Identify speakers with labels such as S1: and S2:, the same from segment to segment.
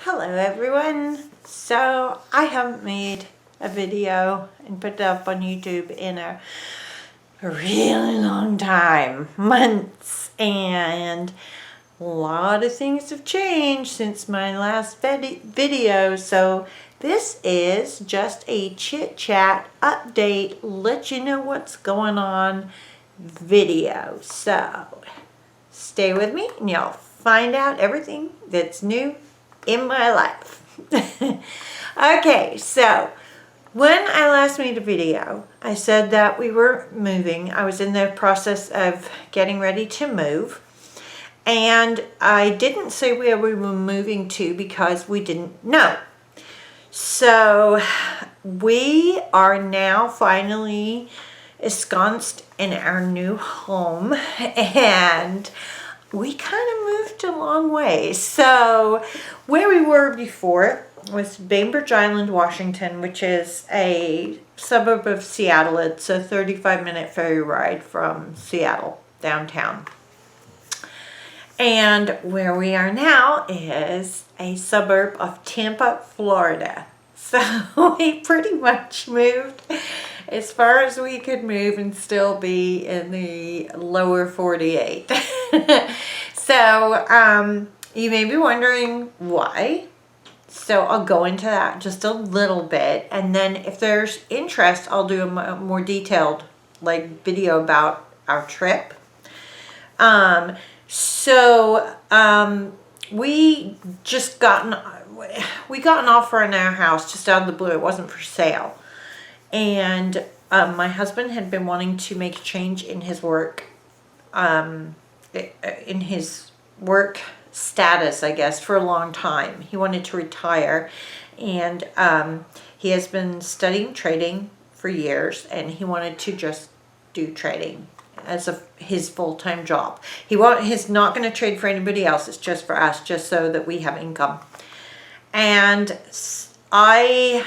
S1: Hello everyone. So I haven't made a video and put it up on YouTube in a really long time, months, and a lot of things have changed since my last video. So this is just a chit chat update, let you know what's going on video. So stay with me and you'll find out everything that's new in my life. Okay, so when I last made a video, I said that we were moving. I was in the process of getting ready to move. And I didn't say where we were moving to because we didn't know. So we are now finally ensconced in our new home, and we kind of moved a long way. So where we were before was Bainbridge Island, Washington, which is a suburb of Seattle. It's a 35-minute ferry ride from Seattle downtown. And where we are now is a suburb of Tampa, Florida. So we pretty much moved as far as we could move and still be in the lower 48. So you may be wondering why. So I'll go into that just a little bit, and then if there's interest, I'll do a more detailed video about our trip. We just got an offer on our house just out of the blue. It wasn't for sale. And my husband had been wanting to make a change in his work, status, I guess, for a long time. He wanted to retire, and he has been studying trading for years, and he wanted to just do trading as his full-time job. He's not going to trade for anybody else. It's just for us, just so that we have income. And I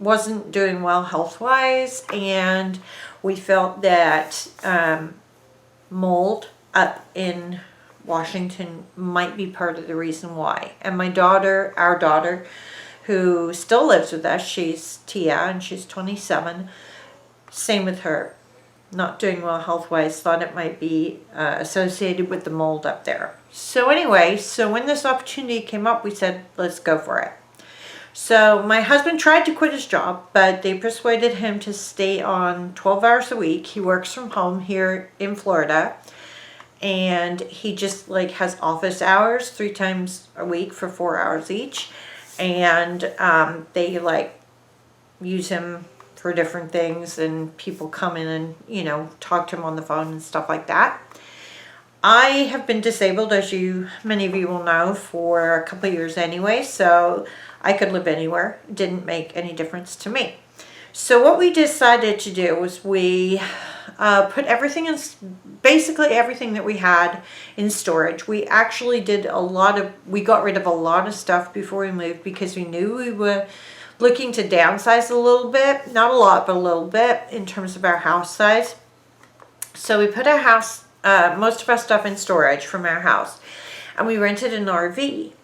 S1: wasn't doing well health-wise, and we felt that mold up in Washington might be part of the reason why. And our daughter, who still lives with us, she's Tia, and she's 27. Same with her. Not doing well health-wise, thought it might be associated with the mold up there. So anyway, when this opportunity came up, we said, let's go for it. So my husband tried to quit his job, but they persuaded him to stay on 12 hours a week. He works from home here in Florida, and he just has office hours 3 times a week for 4 hours each. And they use him for different things, and people come in and, talk to him on the phone and stuff like that. I have been disabled, as many of you will know, for a couple of years anyway, so I could live anywhere. It didn't make any difference to me. So what we decided to do was we put everything basically everything that we had in storage. We actually we got rid of a lot of stuff before we moved, because we knew we were looking to downsize a little bit, not a lot, but a little bit in terms of our house size. So we put most of our stuff in storage from our house, and we rented an RV.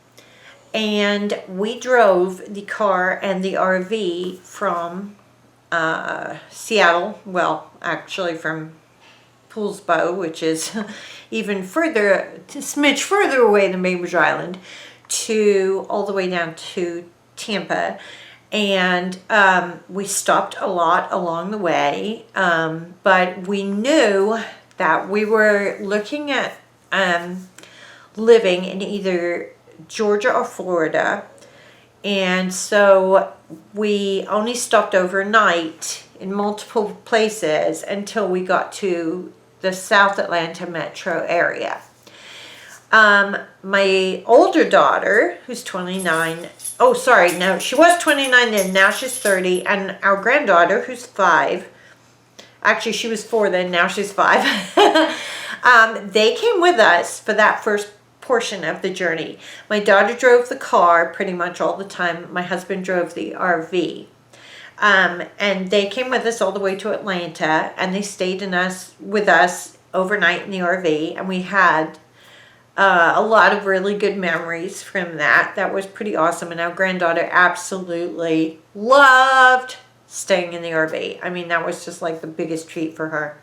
S1: And we drove the car and the RV from Seattle, well, actually from Poolsbo, which is even further, a smidge further away than Bainbridge Island, all the way down to Tampa. And we stopped a lot along the way, but we knew that we were looking at living in either Georgia or Florida. And so we only stopped overnight in multiple places until we got to the South Atlanta metro area. My older daughter, who's 29, she was 29 then, now she's 30, and our granddaughter, who's 5, actually she was 4 then, now she's 5, they came with us for that first portion of the journey. My daughter drove the car pretty much all the time. My husband drove the RV. And they came with us all the way to Atlanta, and they stayed with us overnight in the RV, and we had a lot of really good memories from that. That was pretty awesome. And our granddaughter absolutely loved staying in the RV. I mean, that was just like the biggest treat for her.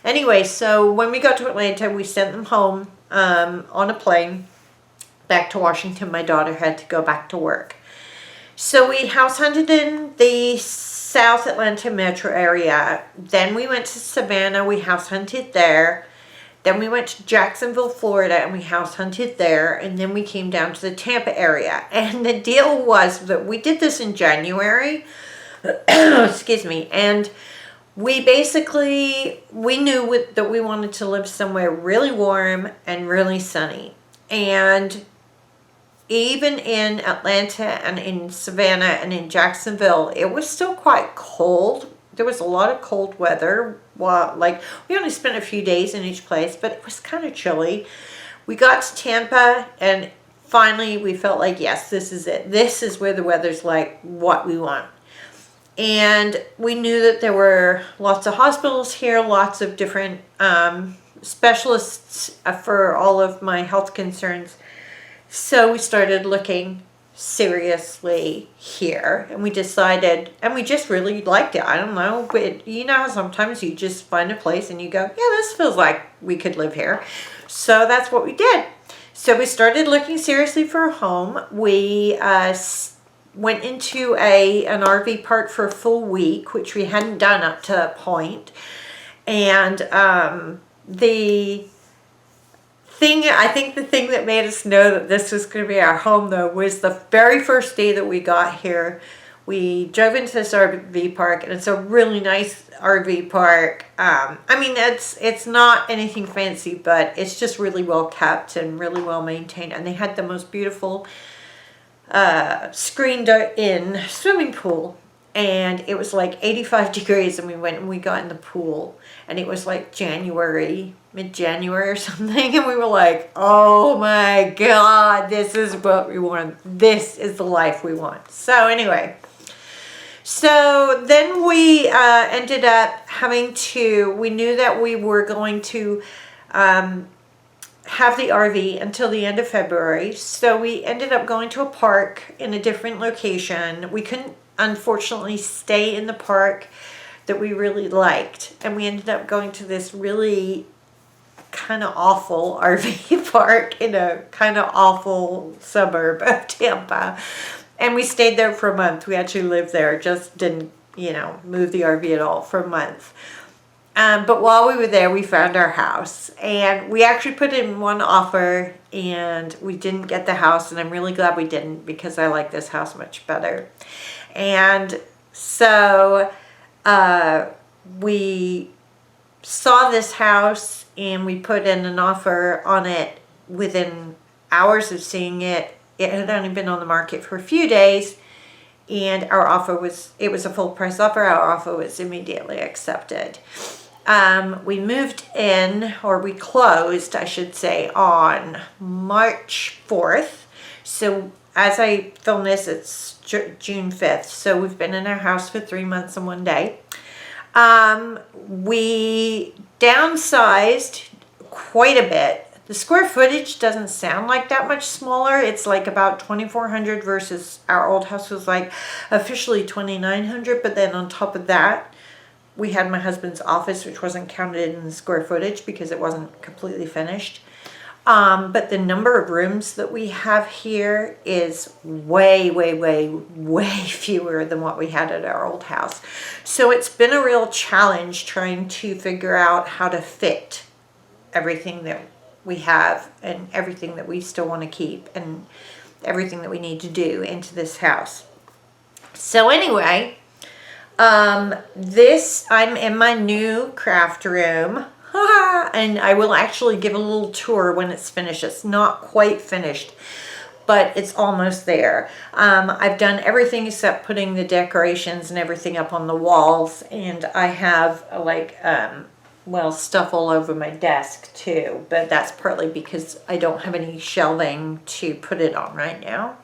S1: Anyway, so when we got to Atlanta, we sent them home on a plane back to Washington. My daughter had to go back to work. So we house hunted in the South Atlanta metro area. Then we went to Savannah. We house hunted there. Then we went to Jacksonville, Florida, and we house hunted there. And then we came down to the Tampa area. And the deal was that we did this in January. Excuse me. And we knew that we wanted to live somewhere really warm and really sunny. And even in Atlanta and in Savannah and in Jacksonville, it was still quite cold. There was a lot of cold weather. Well, like, we only spent a few days in each place, but it was kind of chilly. We got to Tampa, and finally we felt like, yes, this is it. This is where the weather's like what we want. And we knew that there were lots of hospitals here, lots of different specialists for all of my health concerns. So we started looking seriously here, and we decided, and we just really liked it. I don't know, but you know how sometimes you just find a place and you go, yeah, this feels like we could live here. So that's what we did. So we started looking seriously for a home. We went into an RV park for a full week, which we hadn't done up to that point. And I think the thing that made us know that this was going to be our home, though, was the very first day that we got here. We drove into this RV park, and it's a really nice RV park. I mean, it's not anything fancy, but it's just really well kept and really well maintained. And they had the most beautiful screened-in swimming pool. And it was like 85 degrees, and we went and we got in the pool, and it was like mid-January or something, and we were like, oh my God, this is what we want. This is the life we want. So anyway, so then we ended up we knew that we were going to have the RV until the end of February, so we ended up going to a park in a different location. We couldn't, unfortunately, stay in the park that we really liked, and we ended up going to this really kind of awful RV park in a kind of awful suburb of Tampa, and we stayed there for a month. We actually lived there, just didn't, move the RV at all for a month. But while we were there, we found our house, and we actually put in one offer, and we didn't get the house, and I'm really glad we didn't, because I like this house much better. And so we saw this house, and we put in an offer on it within hours of seeing it. It had only been on the market for a few days, and it was a full price offer. Our offer was immediately accepted. We moved in, or we closed, I should say, on March 4th. So as I film this, it's June 5th. So we've been in our house for 3 months and 1 day. We downsized quite a bit. The square footage doesn't sound like that much smaller. It's like about 2,400 versus our old house was like officially 2,900. But then on top of that, we had my husband's office, which wasn't counted in the square footage because it wasn't completely finished. But the number of rooms that we have here is way, way, way, way fewer than what we had at our old house. So it's been a real challenge trying to figure out how to fit everything that we have and everything that we still want to keep and everything that we need to do into this house. So anyway, I'm in my new craft room. And I will actually give a little tour when it's finished. It's not quite finished, but it's almost there. I've done everything except putting the decorations and everything up on the walls, and I have stuff all over my desk too, but that's partly because I don't have any shelving to put it on right now.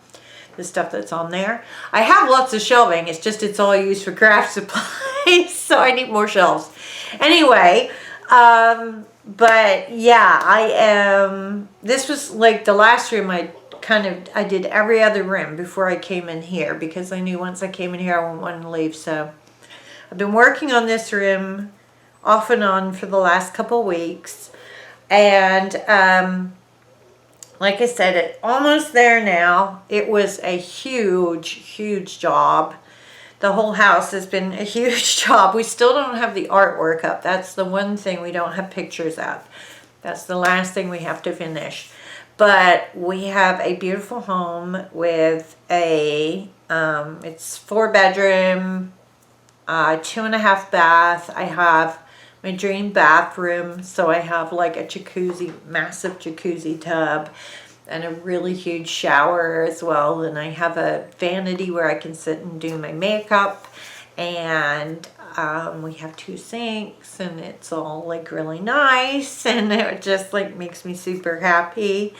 S1: The stuff that's on there. I have lots of shelving, it's all used for craft supplies, so I need more shelves. Anyway, But yeah, this was like the last room I did every other room before I came in here, because I knew once I came in here I wouldn't want to leave. So I've been working on this room off and on for the last couple weeks. And like I said, it's almost there now. It was a huge job. The whole house has been a huge job. We still don't have the artwork up. That's the one thing we don't have pictures of. That's the last thing we have to finish. But we have a beautiful home with it's 4-bedroom, 2.5 bath. I have my dream bathroom. So I have like a jacuzzi, massive jacuzzi tub, and a really huge shower as well. And I have a vanity where I can sit and do my makeup. And we have 2 sinks, and it's all like really nice, and it just like makes me super happy.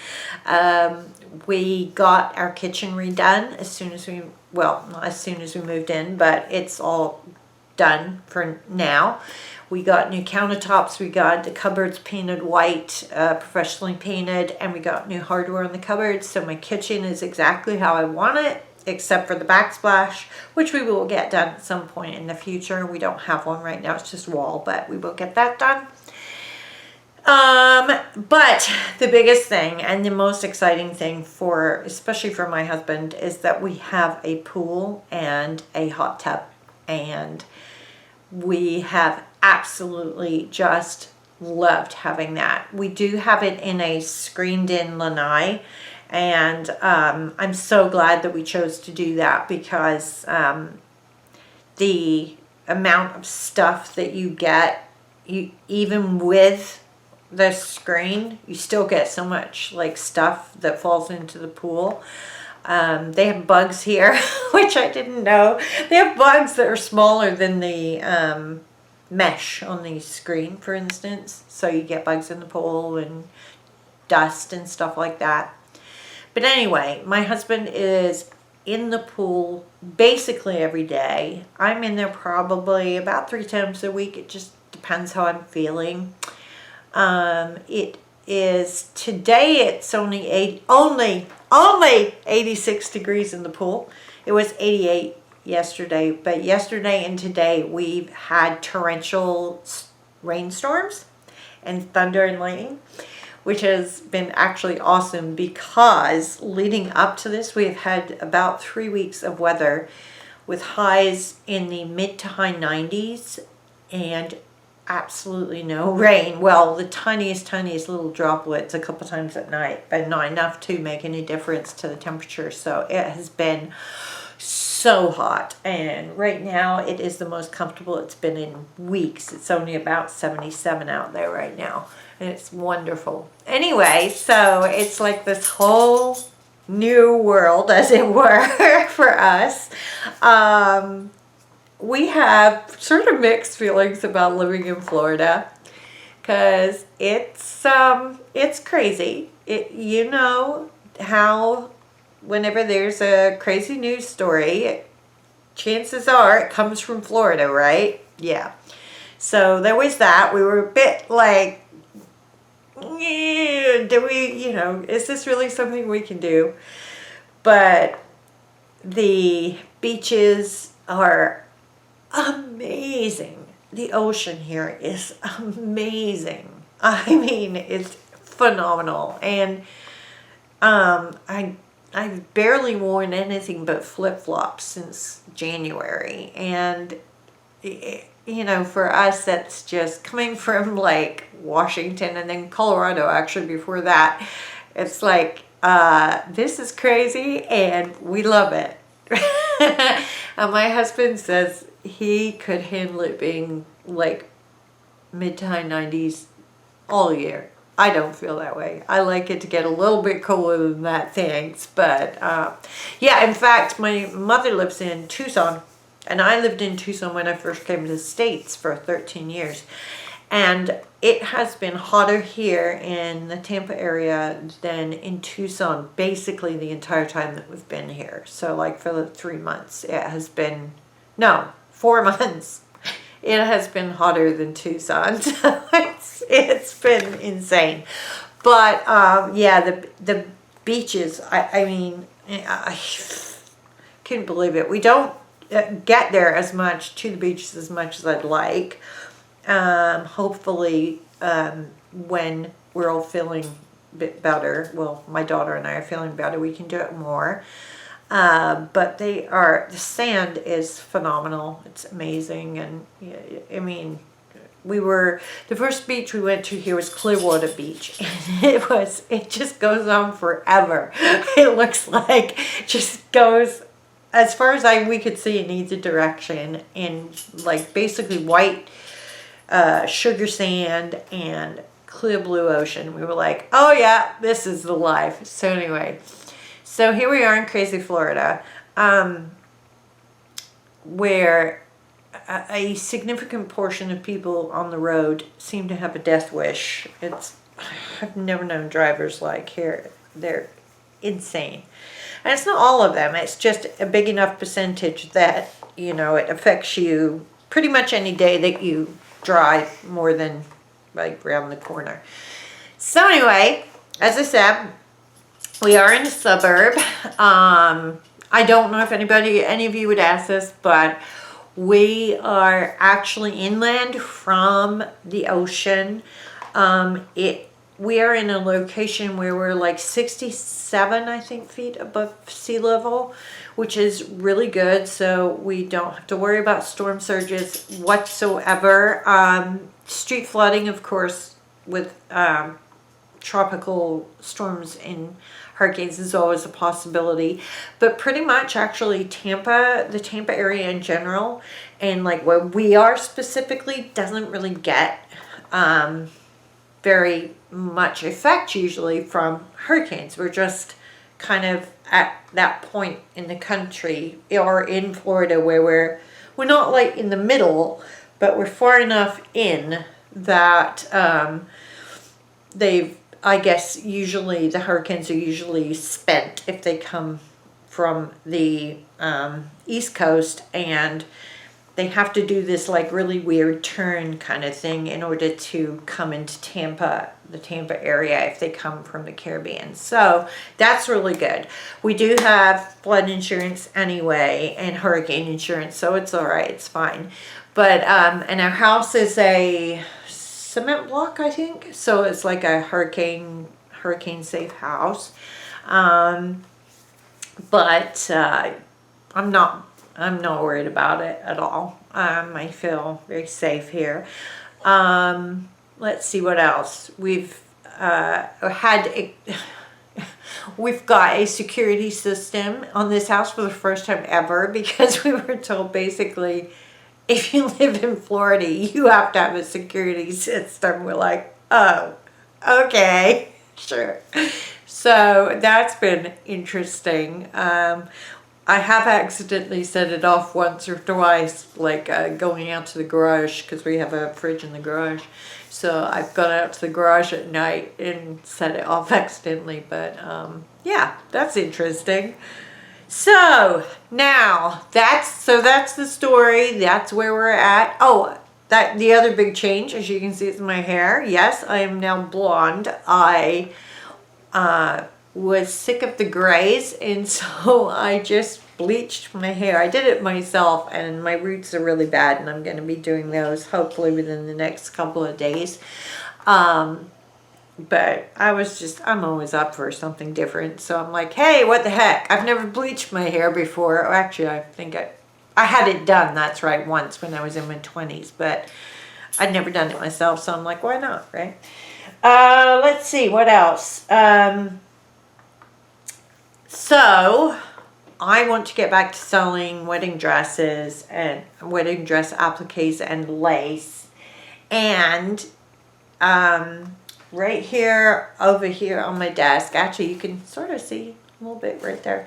S1: We got our kitchen redone as soon as not as soon as we moved in, but it's all done for now. We got new countertops, we got the cupboards painted white, professionally painted, and we got new hardware on the cupboards. So my kitchen is exactly how I want it, except for the backsplash, which we will get done at some point in the future. We don't have one right now, it's just wall, but we will get that done. But the biggest thing and the most exciting thing especially for my husband, is that we have a pool and a hot tub, and we have absolutely just loved having that. We do have it in a screened-in lanai, and I'm so glad that we chose to do that, because the amount of stuff that you get, even with the screen, you still get so much like stuff that falls into the pool. They have bugs here, which I didn't know. They have bugs that are smaller than the mesh on the screen, for instance. So you get bugs in the pool and dust and stuff like that. But anyway, my husband is in the pool basically every day. I'm in there probably about 3 times a week. It just depends how I'm feeling. It is today. It's only 86 degrees in the pool. It was 88 yesterday, but yesterday and today we've had torrential rainstorms and thunder and lightning, which has been actually awesome, because leading up to this we've had about 3 weeks of weather with highs in the mid to high 90s and absolutely no rain. Well, the tiniest little droplets a couple times at night, but not enough to make any difference to the temperature. So it has been so hot, and right now it is the most comfortable it's been in weeks. It's only about 77 out there right now, and it's wonderful. Anyway, so it's like this whole new world, as it were, for us. We have sort of mixed feelings about living in Florida, because it's crazy. You know how whenever there's a crazy news story, chances are it comes from Florida, right? Yeah. So there was that. We were a bit like, do we, is this really something we can do? But the beaches are amazing. The ocean here is amazing. I mean, it's phenomenal. And I've barely worn anything but flip-flops since January. And for us, that's just coming from like Washington and then Colorado actually before that. It's like, this is crazy and we love it. And my husband says he could handle it being like mid to high 90s all year. I don't feel that way. I like it to get a little bit cooler than that, thanks. But yeah, in fact, my mother lives in Tucson, and I lived in Tucson when I first came to the States for 13 years. And it has been hotter here in the Tampa area than in Tucson basically the entire time that we've been here. So like for the 3 months, it has been, no, 4 months. it has been hotter than Tucson, so it's been insane. But yeah, the beaches, I mean, I couldn't believe it. We don't get there as much, to the beaches as much as I'd like. Hopefully, when we're all feeling a bit better, well, my daughter and I are feeling better, we can do it more. But the sand is phenomenal. It's amazing. And I mean, the first beach we went to here was Clearwater Beach. And it just goes on forever. It looks like just goes as far as we could see in either direction, in like basically white sugar sand and clear blue ocean. We were like, oh yeah, this is the life. So anyway, so here we are in crazy Florida, where a significant portion of people on the road seem to have a death wish. I've never known drivers like here. They're insane. And it's not all of them. It's just a big enough percentage that, it affects you pretty much any day that you drive more than like around the corner. So anyway, as I said, we are in a suburb. I don't know if any of you would ask this, but we are actually inland from the ocean. We are in a location where we're like 67, I think, feet above sea level, which is really good. So we don't have to worry about storm surges whatsoever. Street flooding, of course, with tropical storms and hurricanes is always a possibility. But pretty much actually the Tampa area in general, and like where we are specifically, doesn't really get very much effect usually from hurricanes. We're just kind of at that point in the country or in Florida where we're not like in the middle, but we're far enough in that I guess usually the hurricanes are usually spent if they come from the East Coast, and they have to do this like really weird turn kind of thing in order to come into the Tampa area if they come from the Caribbean. So that's really good. We do have flood insurance anyway and hurricane insurance, so it's all right, it's fine. But and our house is a cement block, I think, so it's like a hurricane safe house. But I'm not worried about it at all. I feel very safe here. Let's see what else. We've got a security system on this house for the first time ever, because we were told basically if you live in Florida, you have to have a security system. We're like, oh, okay, sure. So that's been interesting. I have accidentally set it off once or twice, like going out to the garage, because we have a fridge in the garage. So I've gone out to the garage at night and set it off accidentally. But yeah, that's interesting. So now that's the story. That's where we're at. Oh, the other big change, as you can see, is my hair. Yes, I am now blonde. I was sick of the grays, and so I just bleached my hair. I did it myself, and my roots are really bad, and I'm going to be doing those hopefully within the next couple of days. But I'm always up for something different, so I'm like, hey, what the heck? I've never bleached my hair before. Or actually, I think I had it done, that's right, once when I was in my 20s, but I'd never done it myself, so I'm like, why not, right? Let's see, what else? So I want to get back to selling wedding dresses and wedding dress appliques and lace. And right here, over here on my desk, actually you can sort of see a little bit right there,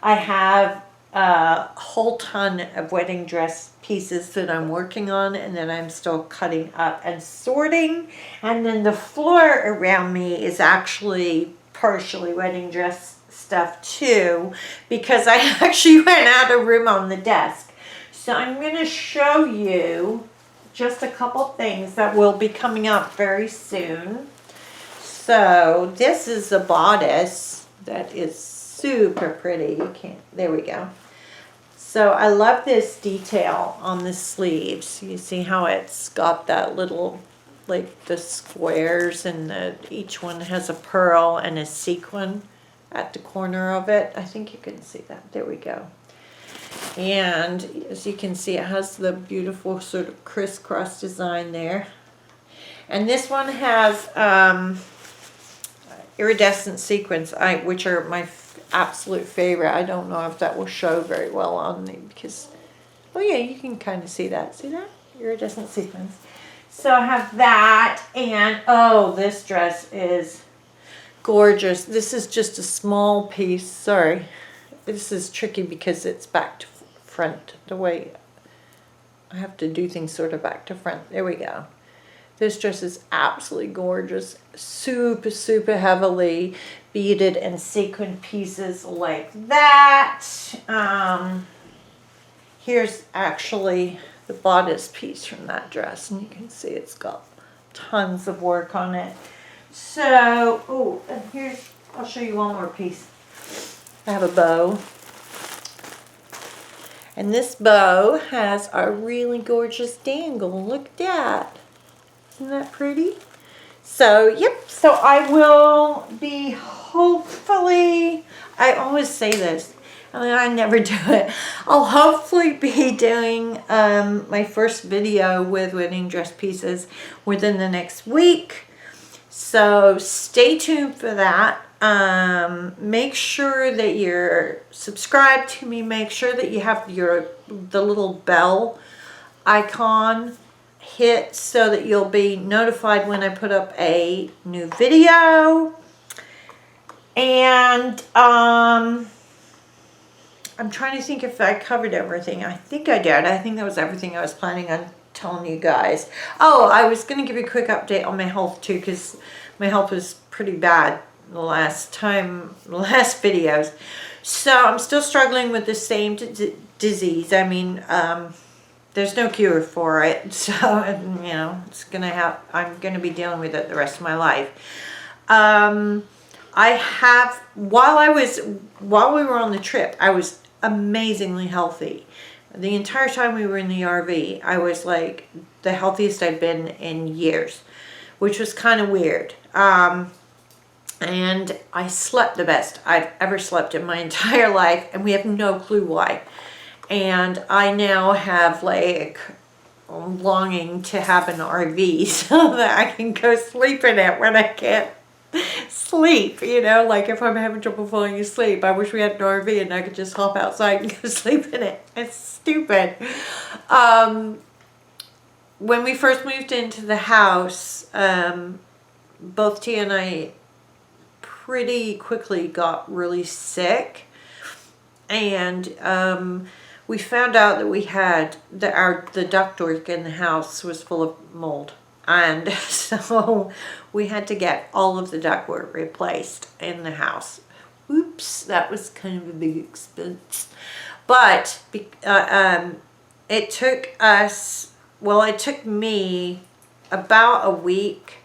S1: I have a whole ton of wedding dress pieces that I'm working on and that I'm still cutting up and sorting. And then the floor around me is actually partially wedding dress stuff too, because I actually ran out of room on the desk. So I'm going to show you just a couple things that will be coming up very soon. So this is a bodice that is super pretty. You can't, there we go. So I love this detail on the sleeves. You see how it's got that little, like the squares, and each one has a pearl and a sequin at the corner of it. I think you can see that. There we go. And as you can see, it has the beautiful sort of crisscross design there. And this one has iridescent sequins, which are my absolute favorite. I don't know if that will show very well on me because, oh yeah, you can kind of see that. See that? Iridescent sequins. So I have that, and oh, this dress is gorgeous. This is just a small piece. Sorry. This is tricky because it's back to front the way I have to do things sort of back to front. There we go. This dress is absolutely gorgeous. Super, super heavily beaded and sequined pieces like that. Here's actually the bodice piece from that dress, and you can see it's got tons of work on it. So, oh, and here's, I'll show you one more piece. I have a bow. And this bow has a really gorgeous dangle. Look at that. Isn't that pretty? So, yep. So I will be hopefully, I always say this, I mean, I never do it. I'll hopefully be doing my first video with wedding dress pieces within the next week. So stay tuned for that. Make sure that you're subscribed to me. Make sure that you have the little bell icon hit so that you'll be notified when I put up a new video. And I'm trying to think if I covered everything. I think I did. I think that was everything I was planning on telling you guys. Oh, I was going to give you a quick update on my health too, because my health was pretty bad the last videos. So I'm still struggling with the same disease. I mean, there's no cure for it. So, you know, I'm going to be dealing with it the rest of my life. I have, while we were on the trip, I was amazingly healthy. The entire time we were in the RV, I was like the healthiest I'd been in years, which was kind of weird. And I slept the best I've ever slept in my entire life, and we have no clue why. And I now have like longing to have an RV so that I can go sleep in it when I can't sleep, you know, like if I'm having trouble falling asleep, I wish we had an RV and I could just hop outside and go sleep in it. It's stupid. When we first moved into the house, both Tia and I pretty quickly got really sick, and we found out that we had the ductwork in the house was full of mold. And so we had to get all of the ductwork replaced in the house. Oops, that was kind of a big expense. But it took us, well, it took me about a week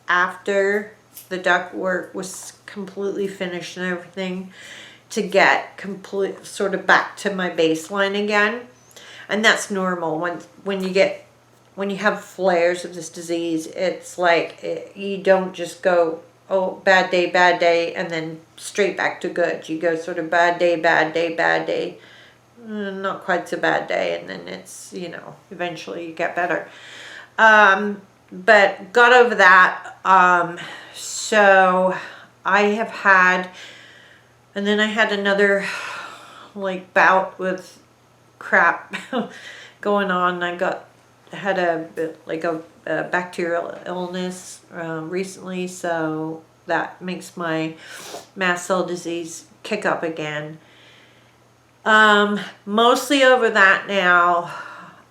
S1: after the ductwork was completely finished and everything to get sort of back to my baseline again. And that's normal when you have flares of this disease. It's like you don't just go, oh, bad day, and then straight back to good. You go sort of bad day, not quite so bad day, and then it's, you know, eventually you get better. But got over that. So I have had, and then I had another like bout with crap going on. I had a bacterial illness recently, so that makes my mast cell disease kick up again. Mostly over that now,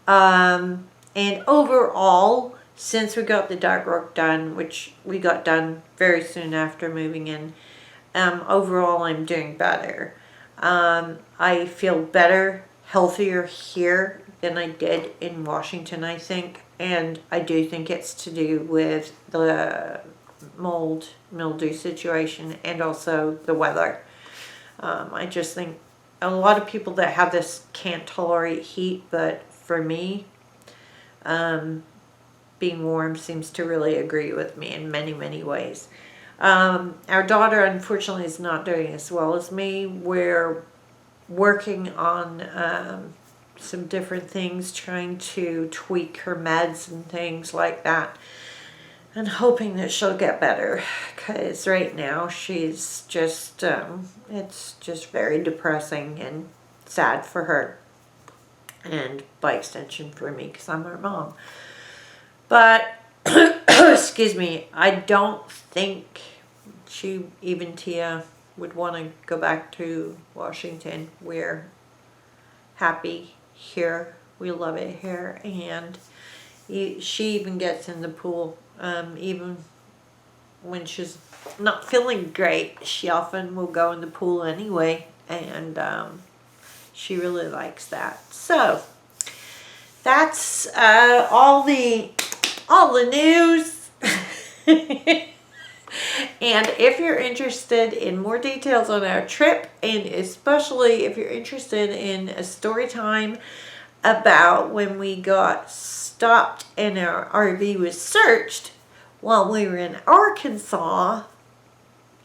S1: and overall, since we got the ductwork done, which we got done very soon after moving in, overall I'm doing better. I feel better, healthier here than I did in Washington, I think. And I do think it's to do with the mold, mildew situation and also the weather. I just think a lot of people that have this can't tolerate heat, but for me, being warm seems to really agree with me in many, many ways. Our daughter, unfortunately, is not doing as well as me. We're working on some different things, trying to tweak her meds and things like that, and hoping that she'll get better, because right now she's just, it's just very depressing and sad for her, and by extension for me, because I'm her mom. But, excuse me, I don't think even Tia would want to go back to Washington. We're happy here. We love it here. And she even gets in the pool. Even when she's not feeling great, she often will go in the pool anyway. And she really likes that. So, that's all the news. And if you're interested in more details on our trip, and especially if you're interested in a story time about when we got stopped and our RV was searched while we were in Arkansas,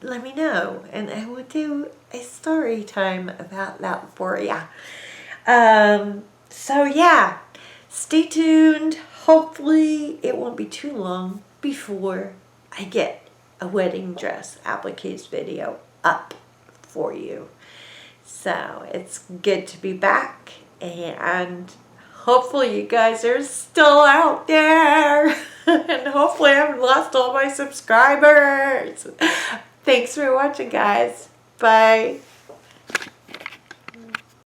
S1: let me know, and I will do a story time about that for you. So yeah, stay tuned. Hopefully it won't be too long before I get a wedding dress appliques video up for you. So it's good to be back, and hopefully you guys are still out there, and hopefully I haven't lost all my subscribers. Thanks for watching, guys. Bye.